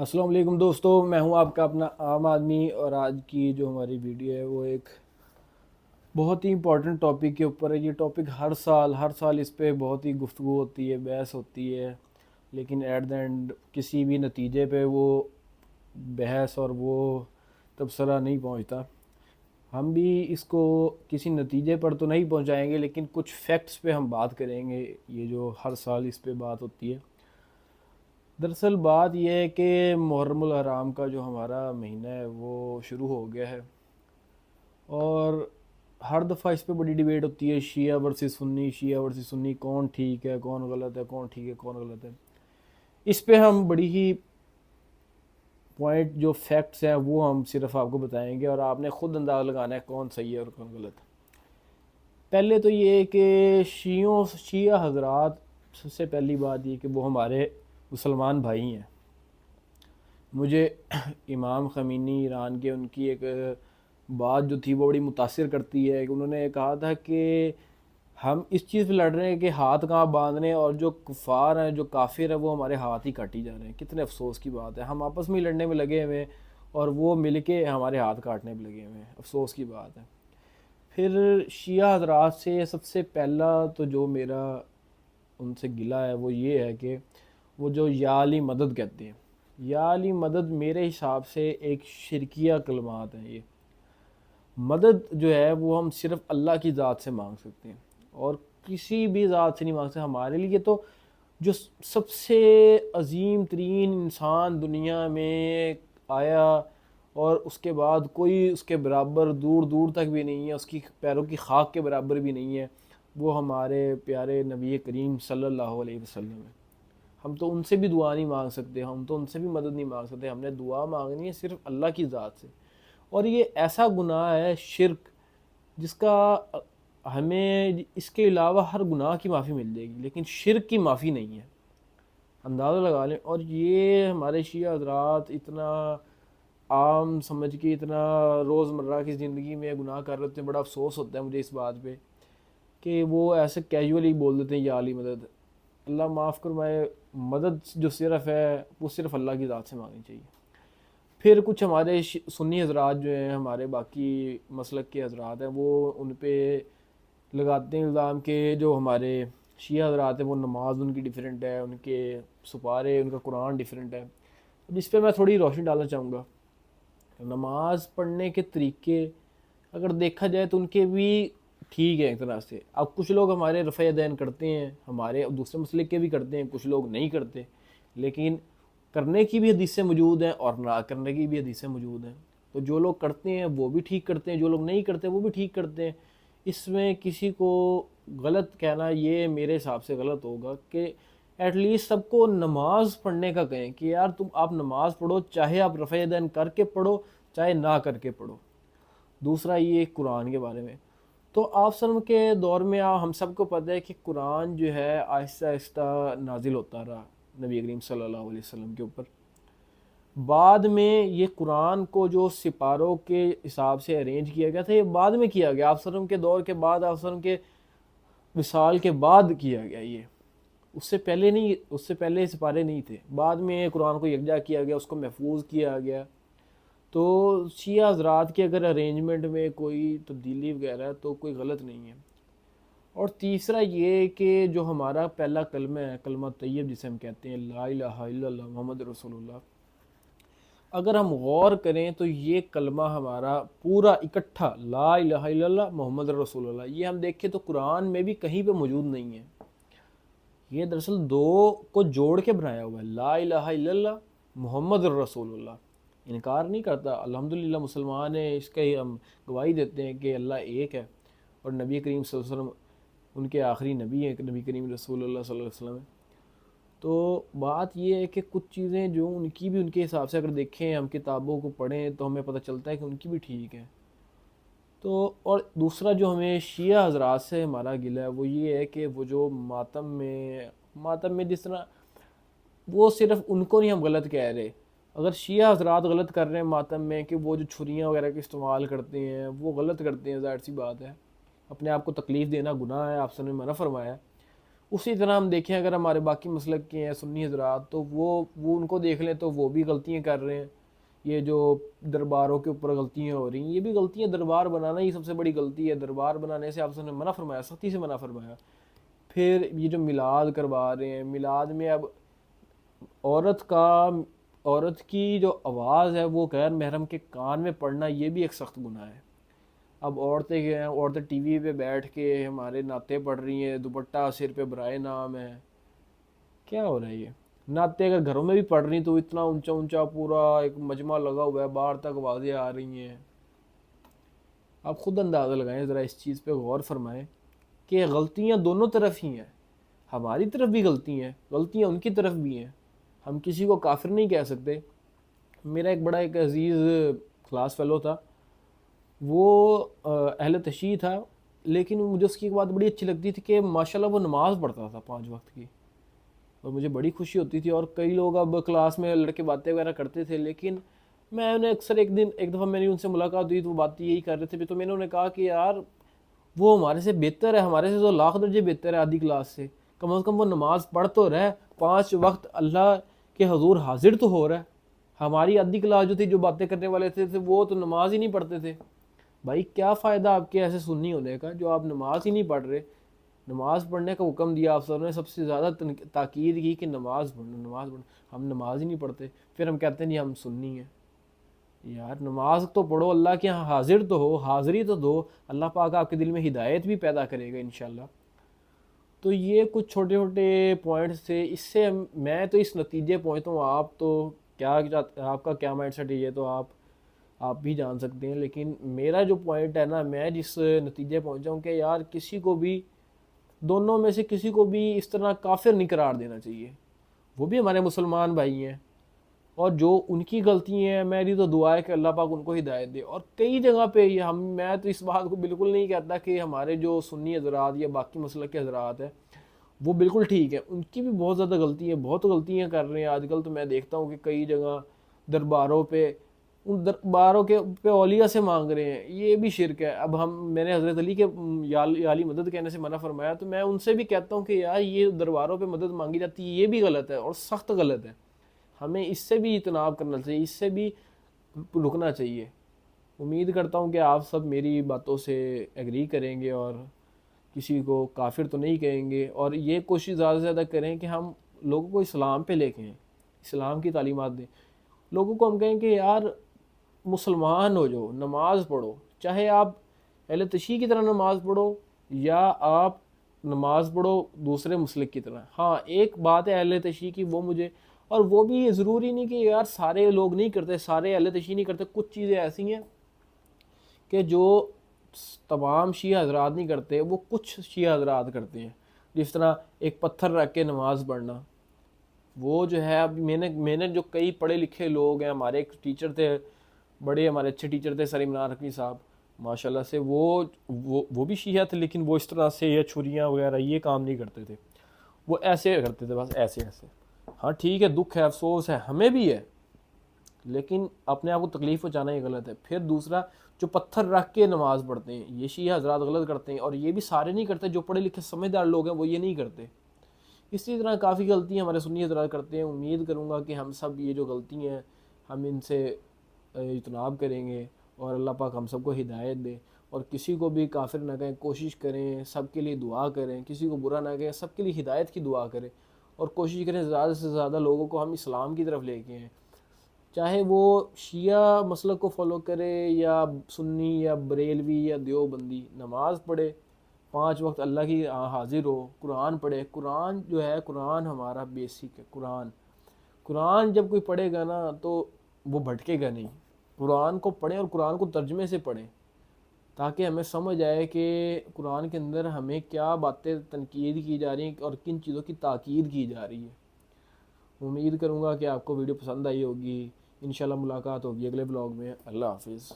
السلام علیکم دوستو، میں ہوں آپ کا اپنا عام آدمی، اور آج کی جو ہماری ویڈیو ہے وہ ایک بہت ہی امپورٹنٹ ٹاپک کے اوپر ہے۔ یہ ٹاپک ہر سال اس پہ بہت ہی گفتگو ہوتی ہے، بحث ہوتی ہے، لیکن ایٹ دا اینڈ کسی بھی نتیجے پہ وہ بحث اور وہ تبصرہ نہیں پہنچتا۔ ہم بھی اس کو کسی نتیجے پر تو نہیں پہنچائیں گے، لیکن کچھ فیکٹس پہ ہم بات کریں گے، یہ جو ہر سال اس پہ بات ہوتی ہے۔ دراصل بات یہ ہے کہ محرم الحرام کا جو ہمارا مہینہ ہے وہ شروع ہو گیا ہے، اور ہر دفعہ اس پہ بڑی ڈیبیٹ ہوتی ہے، شیعہ ورسز سنی کون ٹھیک ہے، کون غلط ہے، کون ٹھیک ہے، کون غلط ہے۔ اس پہ ہم بڑی ہی پوائنٹ جو فیکٹس ہیں وہ ہم صرف آپ کو بتائیں گے، اور آپ نے خود اندازہ لگانا ہے کون صحیح ہے اور کون غلط ہے۔ پہلے تو یہ کہ شیعہ حضرات، سب سے پہلی بات یہ کہ وہ ہمارے مسلمان بھائی ہیں۔ مجھے امام خمینی ایران کے ان کی ایک بات جو تھی وہ بڑی متاثر کرتی ہے کہ انہوں نے کہا تھا کہ ہم اس چیز پہ لڑ رہے ہیں کہ ہاتھ کہاں باندھنے، اور جو کفار ہیں، جو کافر ہیں، وہ ہمارے ہاتھ ہی کاٹی جا رہے ہیں۔ کتنے افسوس کی بات ہے، ہم آپس میں ہی لڑنے میں لگے ہوئے ہیں اور وہ مل کے ہمارے ہاتھ کاٹنے میں لگے ہوئے ہیں۔ افسوس کی بات ہے۔ پھر شیعہ حضرات سے سب سے پہلا تو جو میرا ان سے گلہ ہے وہ یہ ہے کہ وہ جو یا علی مدد کہتے ہیں، یا علی مدد میرے حساب سے ایک شرکیہ کلمات ہیں۔ یہ مدد جو ہے وہ ہم صرف اللہ کی ذات سے مانگ سکتے ہیں، اور کسی بھی ذات سے نہیں مانگ سکتے۔ ہمارے لیے تو جو سب سے عظیم ترین انسان دنیا میں آیا، اور اس کے بعد کوئی اس کے برابر دور دور تک بھی نہیں ہے، اس کی پیروں کی خاک کے برابر بھی نہیں ہے، وہ ہمارے پیارے نبی کریم صلی اللہ علیہ وسلم ہے۔ ہم تو ان سے بھی دعا نہیں مانگ سکتے، ہم تو ان سے بھی مدد نہیں مانگ سکتے، ہم نے دعا مانگنی ہے صرف اللہ کی ذات سے۔ اور یہ ایسا گناہ ہے شرک، جس کا ہمیں اس کے علاوہ ہر گناہ کی معافی مل جائے گی، لیکن شرک کی معافی نہیں ہے، اندازہ لگا لیں۔ اور یہ ہمارے شیعہ حضرات اتنا عام سمجھ کے، اتنا روزمرہ کی زندگی میں گناہ کر رہے ہوتے ہیں، بڑا افسوس ہوتا ہے مجھے اس بات پہ کہ وہ ایسے کیجولی بول دیتے ہیں یا علی مدد۔ اللہ معاف فرمائے، مدد جو صرف ہے وہ صرف اللہ کی ذات سے مانگنی چاہیے۔ پھر کچھ ہمارے سنی حضرات جو ہیں، ہمارے باقی مسلک کے حضرات ہیں، وہ ان پہ لگاتے ہیں الزام کہ جو ہمارے شیعہ حضرات ہیں وہ نماز ان کی ڈیفرنٹ ہے، ان کے سپارے، ان کا قرآن ڈیفرنٹ ہے۔ جس پہ میں تھوڑی روشنی ڈالنا چاہوں گا۔ نماز پڑھنے کے طریقے اگر دیکھا جائے تو ان کے بھی ٹھیک ہے ایک طرح سے۔ اب کچھ لوگ ہمارے رفع دین کرتے ہیں، ہمارے دوسرے مسلک کے بھی کرتے ہیں، کچھ لوگ نہیں کرتے، لیکن کرنے کی بھی حدیثیں موجود ہیں اور نہ کرنے کی بھی حدیثیں موجود ہیں۔ تو جو لوگ کرتے ہیں وہ بھی ٹھیک کرتے ہیں، جو لوگ نہیں کرتے وہ بھی ٹھیک کرتے ہیں۔ اس میں کسی کو غلط کہنا یہ میرے حساب سے غلط ہوگا کہ ایٹ لیسٹ سب کو نماز پڑھنے کا کہیں کہ یار آپ نماز پڑھو، چاہے آپ رفع دین کر کے پڑھو چاہے نہ کر کے پڑھو۔ دوسرا یہ قرآن کے بارے میں، تو آپ سلم کے دور میں ہم سب کو پتہ ہے کہ قرآن جو ہے آہستہ آہستہ نازل ہوتا رہا نبی کریم صلی اللہ علیہ وسلم کے اوپر۔ بعد میں یہ قرآن کو جو سپاروں کے حساب سے ارینج کیا گیا تھا، یہ بعد میں کیا گیا، آپ سلم کے دور کے بعد، آپ سلم کے وصال کے بعد کیا گیا۔ یہ اس سے پہلے نہیں، اس سے پہلے سپارے نہیں تھے، بعد میں قرآن کو یکجا کیا گیا، اس کو محفوظ کیا گیا۔ تو شیعہ حضرات کے اگر ارینجمنٹ میں کوئی تبدیلی وغیرہ ہے تو کوئی غلط نہیں ہے۔ اور تیسرا یہ کہ جو ہمارا پہلا کلمہ ہے، کلمہ طیب جسے ہم کہتے ہیں، لا الہ الا اللہ محمد رسول اللہ، اگر ہم غور کریں تو یہ کلمہ ہمارا پورا اکٹھا لا الہ الا اللہ محمد رسول اللہ، یہ ہم دیکھیں تو قرآن میں بھی کہیں پہ موجود نہیں ہے۔ یہ دراصل دو کو جوڑ کے بنایا ہوا ہے، لا الہ الا اللہ محمد رسول اللہ۔ انکار نہیں کرتا، الحمدللہ مسلمان ہیں، اس کا ہی ہم گواہی دیتے ہیں کہ اللہ ایک ہے، اور نبی کریم صلی اللہ علیہ وسلم ان کے آخری نبی ہیں، نبی کریم رسول اللہ صلی اللہ علیہ وسلم ہیں۔ تو بات یہ ہے کہ کچھ چیزیں جو ان کی بھی ان کے حساب سے اگر دیکھیں، ہم کتابوں کو پڑھیں تو ہمیں پتہ چلتا ہے کہ ان کی بھی ٹھیک ہے۔ تو اور دوسرا جو ہمیں شیعہ حضرات سے ہمارا گلہ ہے وہ یہ ہے کہ وہ جو ماتم میں جس طرح وہ صرف ان کو نہیں ہم غلط کہہ رہے، اگر شیعہ حضرات غلط کر رہے ہیں ماتم میں کہ وہ جو چھریاں وغیرہ کے استعمال کرتے ہیں وہ غلط کرتے ہیں، ظاہر سی بات ہے، اپنے آپ کو تکلیف دینا گناہ ہے، آپ نے منع فرمایا ہے۔ اسی طرح ہم دیکھیں اگر ہمارے باقی مسلک کے ہیں سنی حضرات، تو وہ ان کو دیکھ لیں تو وہ بھی غلطیاں کر رہے ہیں. یہ جو درباروں کے اوپر غلطیاں ہو رہی ہیں، یہ بھی غلطیاں، دربار بنانا ہی سب سے بڑی غلطی ہے. دربار بنانے سے آپ نے منع فرمایا، سختی سے منع فرمایا. پھر یہ جو میلاد کروا رہے ہیں، میلاد میں اب عورت کی جو آواز ہے وہ غیر محرم کے کان میں پڑنا، یہ بھی ایک سخت گناہ ہے. اب عورتیں ٹی وی پہ بیٹھ کے ہمارے نعتیں پڑھ رہی ہیں، دوپٹہ سر پہ برائے نام ہے. کیا ہو رہا ہے یہ؟ نعتیں اگر گھروں میں بھی پڑھ رہی تو اتنا اونچا اونچا پورا ایک مجمع لگا ہوا ہے، باہر تک آوازیں آ رہی ہیں. آپ خود اندازہ لگائیں، ذرا اس چیز پہ غور فرمائیں کہ غلطیاں دونوں طرف ہی ہیں. ہماری طرف بھی غلطیاں ان کی طرف بھی ہیں. ہم کسی کو کافر نہیں کہہ سکتے. میرا ایک عزیز کلاس فیلو تھا، وہ اہل تشیع تھا، لیکن مجھے اس کی ایک بات بڑی اچھی لگتی تھی کہ ماشاءاللہ وہ نماز پڑھتا تھا 5 وقت کی، اور مجھے بڑی خوشی ہوتی تھی. اور کئی لوگ اب کلاس میں لڑکے باتیں وغیرہ کرتے تھے، لیکن میں انہیں اکثر ایک دفعہ میں نے ان سے ملاقات ہوئی تو وہ بات یہی کر رہے تھے. تو میں نے انہیں کہا کہ یار وہ ہمارے سے بہتر ہے، ہمارے سے تو لاکھ درجے بہتر ہے آدھی کلاس سے. کم از کم وہ نماز پڑھ تو رہے، 5 وقت اللہ کے حضور حاضر تو ہو رہا ہے. ہماری آدھی کلاس جو تھی، جو باتیں کرنے والے تھے وہ تو نماز ہی نہیں پڑھتے تھے. بھائی کیا فائدہ آپ کے ایسے سنی ہونے کا جو آپ نماز ہی نہیں پڑھ رہے؟ نماز پڑھنے کا حکم دیا آپ سب نے، سب سے زیادہ تاکید کی کہ نماز پڑھو. ہم نماز ہی نہیں پڑھتے، پھر ہم کہتے ہیں نہیں ہم سنی ہیں. یار نماز تو پڑھو، اللہ کے ہاں حاضر تو ہو، حاضری تو دو. اللہ پاک آپ کے دل میں ہدایت بھی پیدا کرے گا انشاءاللہ. تو یہ کچھ چھوٹے چھوٹے پوائنٹس تھے. اس سے میں تو اس نتیجے پہنچتا ہوں. آپ تو کیا آپ کا کیا مائنڈ سیٹ ہے یہ تو آپ بھی جان سکتے ہیں. لیکن میرا جو پوائنٹ ہے نا، میں جس نتیجے پہنچا ہوں کہ یار کسی کو بھی، دونوں میں سے کسی کو بھی اس طرح کافر نہیں قرار دینا چاہیے. وہ بھی ہمارے مسلمان بھائی ہیں، اور جو ان کی غلطی ہیں میری تو دعا ہے کہ اللہ پاک ان کو ہدایت دے. اور کئی جگہ پہ میں تو اس بات کو بالکل نہیں کہتا کہ ہمارے جو سنی حضرات یا باقی مسلک کے حضرات ہیں وہ بالکل ٹھیک ہے. ان کی بھی بہت زیادہ غلطی ہے، بہت غلطیاں کر رہے ہیں آج کل. تو میں دیکھتا ہوں کہ کئی جگہ درباروں پہ، ان درباروں کے پہ اولیاء سے مانگ رہے ہیں. یہ بھی شرک ہے. اب میں نے حضرت علی کے یا علی مدد کہنے سے منع فرمایا، تو میں ان سے بھی کہتا ہوں کہ یار یہ درباروں پہ مدد مانگی جاتی ہے، یہ بھی غلط ہے اور سخت غلط ہے. ہمیں اس سے بھی اجتناب کرنا چاہیے، اس سے بھی رکنا چاہیے. امید کرتا ہوں کہ آپ سب میری باتوں سے ایگری کریں گے اور کسی کو کافر تو نہیں کہیں گے. اور یہ کوشش زیادہ سے زیادہ کریں کہ ہم لوگوں کو اسلام پہ لے کے آئیں، اسلام کی تعلیمات دیں. لوگوں کو ہم کہیں کہ یار مسلمان ہو جو، نماز پڑھو. چاہے آپ اہل تشیع کی طرح نماز پڑھو یا آپ نماز پڑھو دوسرے مسلک کی طرح. ہاں ایک بات ہے اہل تشیع کی، وہ مجھے، اور وہ بھی ضروری نہیں کہ یار سارے لوگ نہیں کرتے، سارے اہل تشیع نہیں کرتے. کچھ چیزیں ایسی ہیں کہ جو تمام شیعہ حضرات نہیں کرتے، وہ کچھ شیعہ حضرات کرتے ہیں. جس طرح ایک پتھر رکھ کے نماز پڑھنا، وہ جو ہے، اب میں نے جو کئی پڑھے لکھے لوگ ہیں، ہمارے ایک ٹیچر تھے، بڑے ہمارے اچھے ٹیچر تھے سر عمران حکمی صاحب ماشاءاللہ سے. وہ بھی شیعہ تھے، لیکن وہ اس طرح سے یہ چھریاں وغیرہ یہ کام نہیں کرتے تھے. وہ ایسے کرتے تھے، بس ایسے. ہاں ٹھیک ہے، دکھ ہے، افسوس ہے، ہمیں بھی ہے، لیکن اپنے آپ کو تکلیف پہنچانا یہ غلط ہے. پھر دوسرا، جو پتھر رکھ کے نماز پڑھتے ہیں، یہ شیعہ حضرات غلط کرتے ہیں. اور یہ بھی سارے نہیں کرتے، جو پڑھے لکھے سمجھدار لوگ ہیں وہ یہ نہیں کرتے. اسی طرح کافی غلطیاں ہمارے سنی حضرات کرتے ہیں. امید کروں گا کہ ہم سب یہ جو غلطی ہیں ہم ان سے اجتناب کریں گے، اور اللہ پاک ہم سب کو ہدایت دے. اور کسی کو بھی کافر نہ کہیں، کوشش کریں سب کے لیے دعا کریں، کسی کو برا نہ کہیں، سب کے لیے ہدایت کی دعا کریں. اور کوشش کریں زیادہ سے زیادہ لوگوں کو ہم اسلام کی طرف لے کے آئیں. چاہے وہ شیعہ مسلک کو فالو کرے یا سنی یا بریلوی یا دیوبندی، نماز پڑھے، 5 وقت اللہ کی حاضر ہو، قرآن پڑھے. قرآن جو ہے، قرآن ہمارا بیسک ہے. قرآن جب کوئی پڑھے گا نا تو وہ بھٹکے گا نہیں. قرآن کو پڑھیں اور قرآن کو ترجمے سے پڑھیں، تاکہ ہمیں سمجھ آئے کہ قرآن کے اندر ہمیں کیا باتیں تنقید کی جا رہی ہیں اور کن چیزوں کی تاکید کی جا رہی ہے. امید کروں گا کہ آپ کو ویڈیو پسند آئی ہوگی. انشاءاللہ ملاقات ہوگی اگلے بلاگ میں. اللہ حافظ.